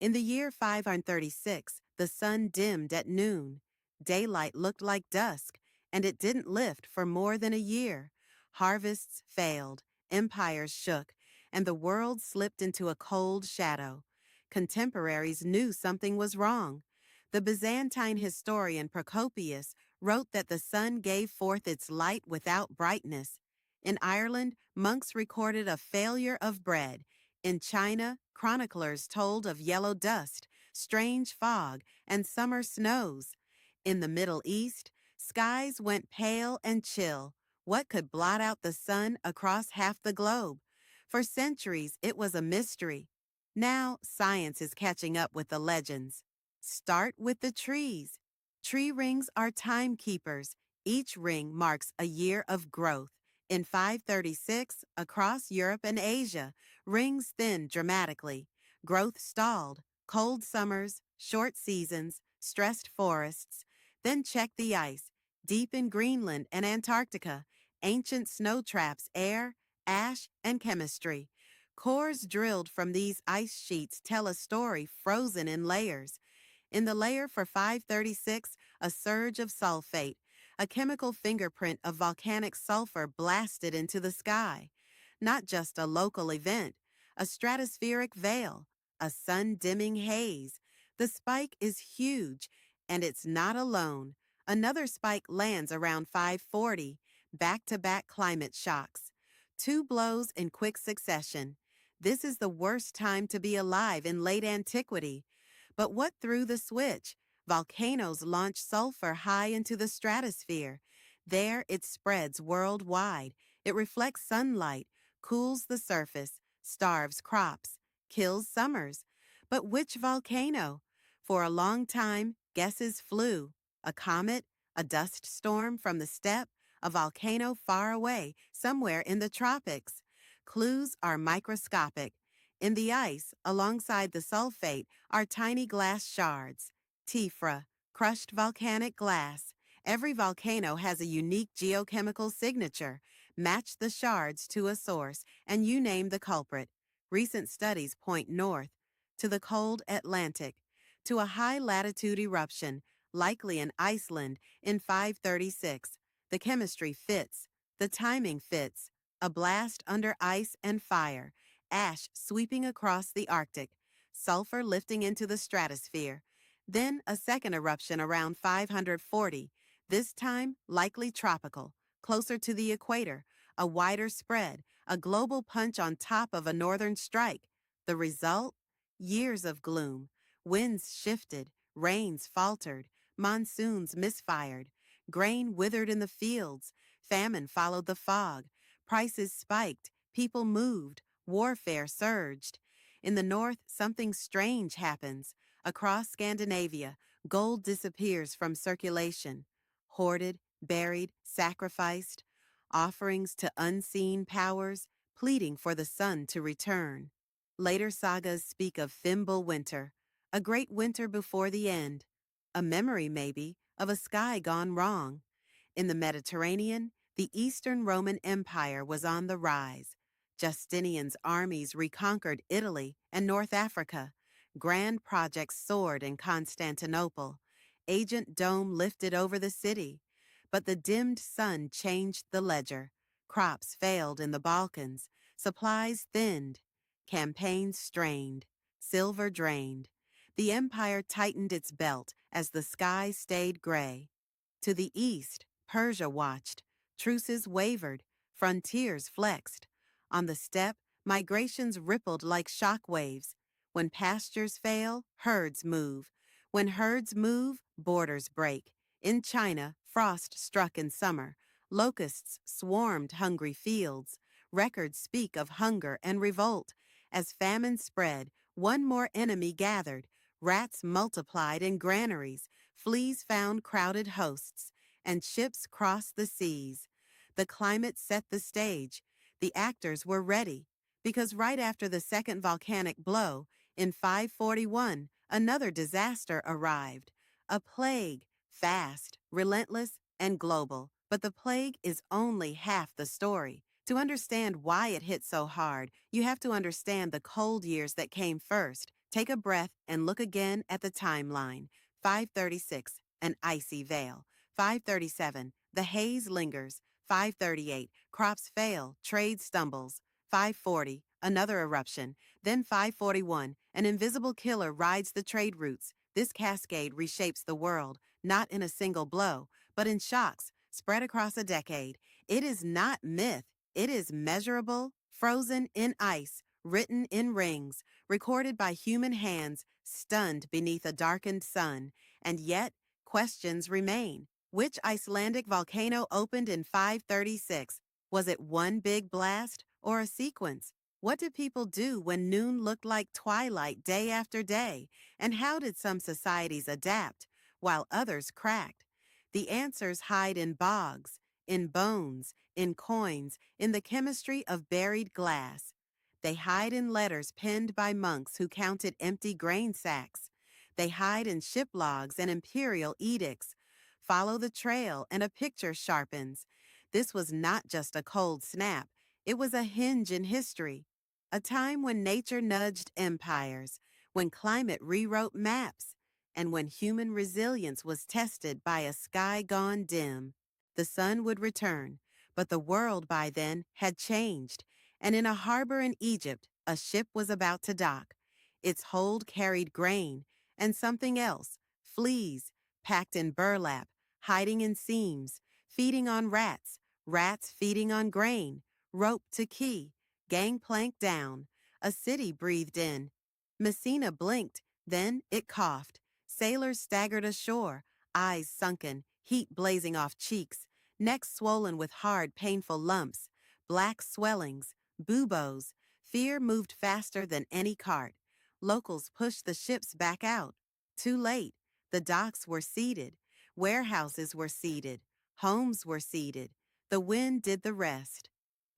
In the year 536, the sun dimmed at noon. Daylight looked like dusk, and it didn't lift for more than a year. Harvests failed, empires shook, and the world slipped into a cold shadow. Contemporaries knew something was wrong. The Byzantine historian Procopius wrote that the sun gave forth its light without brightness. In Ireland, monks recorded a failure of bread. In China, chroniclers told of yellow dust, strange fog, and summer snows. In the Middle East, skies went pale and chill. What could blot out the sun across half the globe? For centuries, it was a mystery. Now, science is catching up with the legends. Start with the trees. Tree rings are timekeepers. Each ring marks a year of growth. In 536, across Europe and Asia, rings thinned dramatically. Growth stalled. Cold summers, short seasons, stressed forests. Then check the ice. Deep in Greenland and Antarctica, ancient snow traps air, ash, and chemistry. Cores drilled from these ice sheets tell a story frozen in layers. In the layer for 536, a surge of sulfate, a chemical fingerprint of volcanic sulfur blasted into the sky. Not just a local event, a stratospheric veil, a sun-dimming haze. The spike is huge, and it's not alone. Another spike lands around 540, back-to-back climate shocks. Two blows in quick succession. This is the worst time to be alive in late antiquity. But what threw the switch? Volcanoes launch sulfur high into the stratosphere. There it spreads worldwide. It reflects sunlight, cools the surface, starves crops, kills summers. But which volcano? For a long time, guesses flew. A comet? A dust storm from the steppe? A volcano far away, somewhere in the tropics? Clues are microscopic. In the ice, alongside the sulfate, are tiny glass shards. Tephra, crushed volcanic glass. Every volcano has a unique geochemical signature. Match the shards to a source, and you name the culprit. Recent studies point north, to the cold Atlantic, to a high-latitude eruption, likely in Iceland, in 536. The chemistry fits. The timing fits. A blast under ice and fire. Ash sweeping across the Arctic, sulfur lifting into the stratosphere. Then a second eruption around 540, this time likely tropical, closer to the equator, a wider spread, a global punch on top of a northern strike. The result? Years of gloom. Winds shifted, rains faltered, monsoons misfired, grain withered in the fields, famine followed the fog, prices spiked, people moved, warfare surged. In the north, something strange happens. Across Scandinavia, gold disappears from circulation. Hoarded, buried, sacrificed. Offerings to unseen powers, pleading for the sun to return. Later sagas speak of Thimble Winter, a great winter before the end. A memory, maybe, of a sky gone wrong. In the Mediterranean, the Eastern Roman Empire was on the rise. Justinian's armies reconquered Italy and North Africa. Grand projects soared in Constantinople. Agent Dome lifted over the city. But the dimmed sun changed the ledger. Crops failed in the Balkans. Supplies thinned. Campaigns strained. Silver drained. The empire tightened its belt as the sky stayed gray. To the east, Persia watched. Truces wavered. Frontiers flexed. On the steppe, migrations rippled like shock waves. When pastures fail, herds move. When herds move, borders break. In China, frost struck in summer. Locusts swarmed hungry fields. Records speak of hunger and revolt. As famine spread, one more enemy gathered. Rats multiplied in granaries. Fleas found crowded hosts. And ships crossed the seas. The climate set the stage. The actors were ready, because right after the second volcanic blow, in 541, another disaster arrived. A plague, fast, relentless, and global. But the plague is only half the story. To understand why it hit so hard, you have to understand the cold years that came first. Take a breath and look again at the timeline. 5:36, an icy veil. 5:37, the haze lingers. 5:38, crops fail, trade stumbles. 5:40, another eruption. Then 5:41, an invisible killer rides the trade routes. This cascade reshapes the world, not in a single blow, but in shocks spread across a decade. It is not myth. It is measurable, frozen in ice, written in rings, recorded by human hands, stunned beneath a darkened sun. And yet, questions remain. Which Icelandic volcano opened in 536? Was it one big blast or a sequence? What did people do when noon looked like twilight day after day? And how did some societies adapt while others cracked? The answers hide in bogs, in bones, in coins, in the chemistry of buried glass. They hide in letters penned by monks who counted empty grain sacks. They hide in ship logs and imperial edicts. Follow the trail and a picture sharpens. This was not just a cold snap. It was a hinge in history. A time when nature nudged empires, when climate rewrote maps, and when human resilience was tested by a sky gone dim. The sun would return, but the world by then had changed, and in a harbor in Egypt, a ship was about to dock. Its hold carried grain and something else, fleas, packed in burlap, hiding in seams, feeding on rats, rats feeding on grain, rope to quay, gangplank down. A city breathed in. Messina blinked, then it coughed. Sailors staggered ashore, eyes sunken, heat blazing off cheeks, necks swollen with hard, painful lumps, black swellings, buboes. Fear moved faster than any cart. Locals pushed the ships back out. Too late. The docks were seeded. Warehouses were seeded. Homes were seeded. The wind did the rest.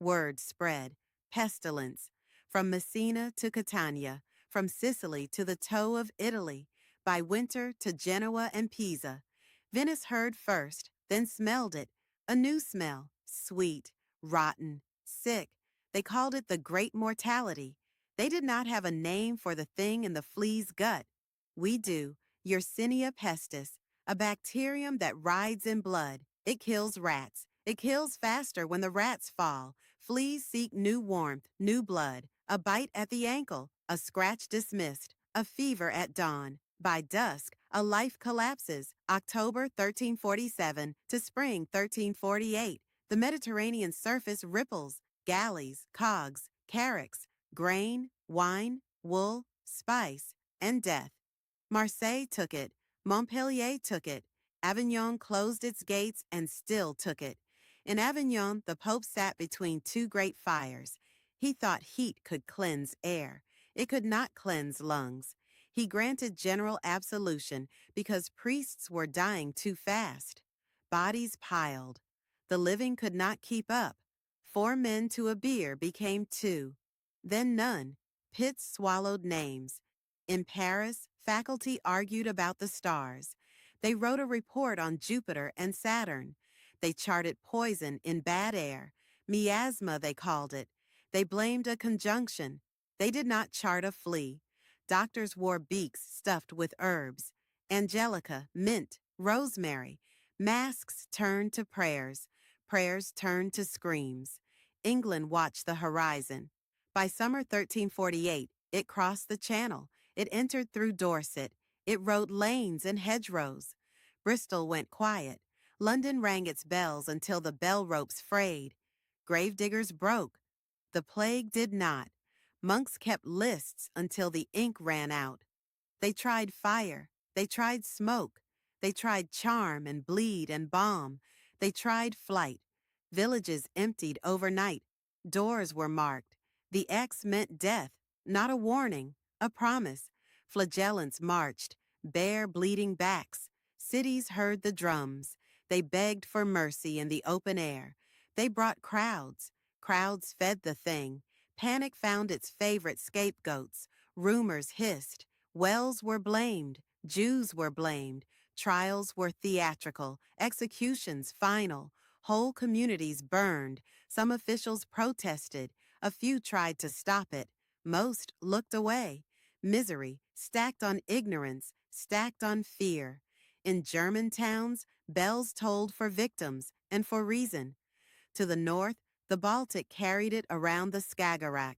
Word spread. Pestilence. From Messina to Catania, from Sicily to the toe of Italy, by winter to Genoa and Pisa. Venice heard first, then smelled it. A new smell, sweet, rotten, sick. They called it the Great Mortality. They did not have a name for the thing in the flea's gut. We do, Yersinia pestis, a bacterium that rides in blood. It kills rats. It kills faster when the rats fall. Fleas seek new warmth, new blood, a bite at the ankle, a scratch dismissed, a fever at dawn. By dusk, a life collapses. October 1347 to spring 1348. The Mediterranean surface ripples. Galleys, cogs, carracks, grain, wine, wool, spice, and death. Marseille took it. Montpellier took it. Avignon closed its gates and still took it. In Avignon, the Pope sat between two great fires. He thought heat could cleanse air. It could not cleanse lungs. He granted general absolution because priests were dying too fast. Bodies piled. The living could not keep up. 4 men to a bier became 2. Then none. Pits swallowed names. In Paris, faculty argued about the stars. They wrote a report on Jupiter and Saturn. They charted poison in bad air. Miasma, they called it. They blamed a conjunction. They did not chart a flea. Doctors wore beaks stuffed with herbs. Angelica, mint, rosemary. Masks turned to prayers. Prayers turned to screams. England watched the horizon. By summer 1348, it crossed the Channel. It entered through Dorset. It rode lanes and hedgerows. Bristol went quiet. London rang its bells until the bell ropes frayed. Gravediggers broke. The plague did not. Monks kept lists until the ink ran out. They tried fire. They tried smoke. They tried charm and bleed and bomb. They tried flight. Villages emptied overnight. Doors were marked. The X meant death, not a warning, a promise. Flagellants marched, bare bleeding backs. Cities heard the drums. They begged for mercy in the open air. They brought crowds. Crowds fed the thing. Panic found its favorite scapegoats. Rumors hissed. Wells were blamed. Jews were blamed. Trials were theatrical. Executions final. Whole communities burned. Some officials protested. A few tried to stop it. Most looked away. Misery, stacked on ignorance, stacked on fear. In German towns, bells tolled for victims and for reason. To the north, the Baltic carried it around the Skagerrak.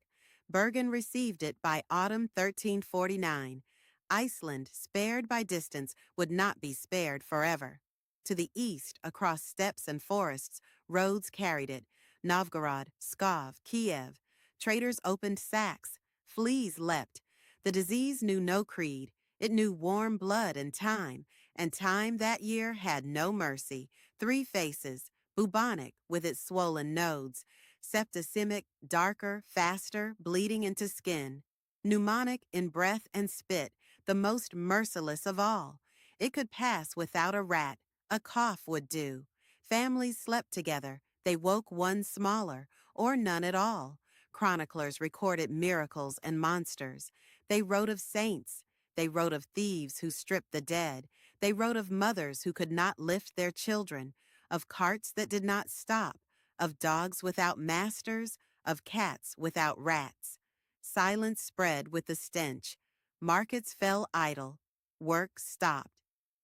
Bergen received it by autumn 1349. Iceland, spared by distance, would not be spared forever. To the east, across steppes and forests, roads carried it. Novgorod, Pskov, Kiev. Traders opened sacks. Fleas leapt. The disease knew no creed. It knew warm blood and time that year had no mercy. 3 faces, bubonic with its swollen nodes, septicemic, darker, faster, bleeding into skin, pneumonic in breath and spit, the most merciless of all. It could pass without a rat. A cough would do. Families slept together. They woke one smaller, or none at all. Chroniclers recorded miracles and monsters. They wrote of saints. They wrote of thieves who stripped the dead. They wrote of mothers who could not lift their children, of carts that did not stop, of dogs without masters, of cats without rats. Silence spread with the stench. Markets fell idle. Work stopped.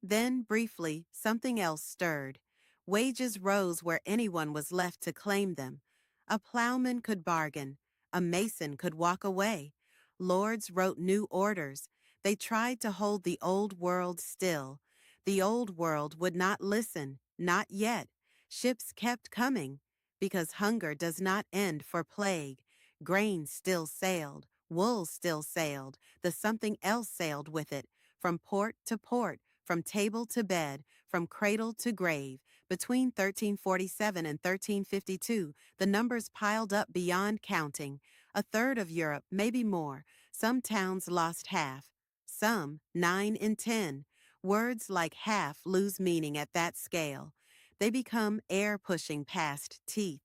Then, briefly, something else stirred. Wages rose where anyone was left to claim them. A plowman could bargain. A mason could walk away. Lords wrote new orders. They tried to hold the old world still. The old world would not listen, not yet. Ships kept coming, because hunger does not end for plague. Grain still sailed, wool still sailed, the something else sailed with it, from port to port, from table to bed, from cradle to grave. Between 1347 and 1352, the numbers piled up beyond counting. A third of Europe, maybe more. Some towns lost half. Some 9 in 10. Words like half lose meaning at that scale. They become air pushing past teeth.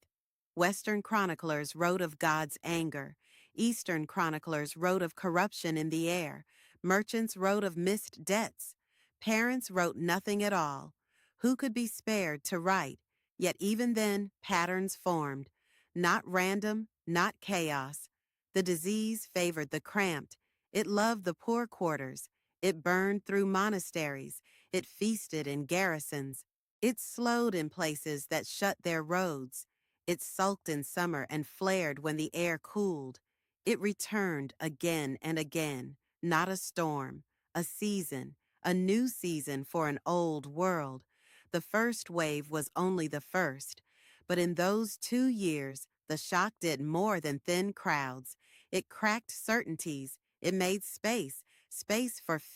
Western chroniclers wrote of God's anger. Eastern chroniclers wrote of corruption in the air. Merchants wrote of missed debts. Parents wrote nothing at all. Who could be spared to write? Yet even then, patterns formed. Not random, not chaos. The disease favored the cramped. It loved the poor quarters. It burned through monasteries. It feasted in garrisons. It slowed in places that shut their roads. It sulked in summer and flared when the air cooled. It returned again and again, not a storm, a season, a new season for an old world. The first wave was only the first, but in those 2 years, the shock did more than thin crowds. It cracked certainties. It made space for fear.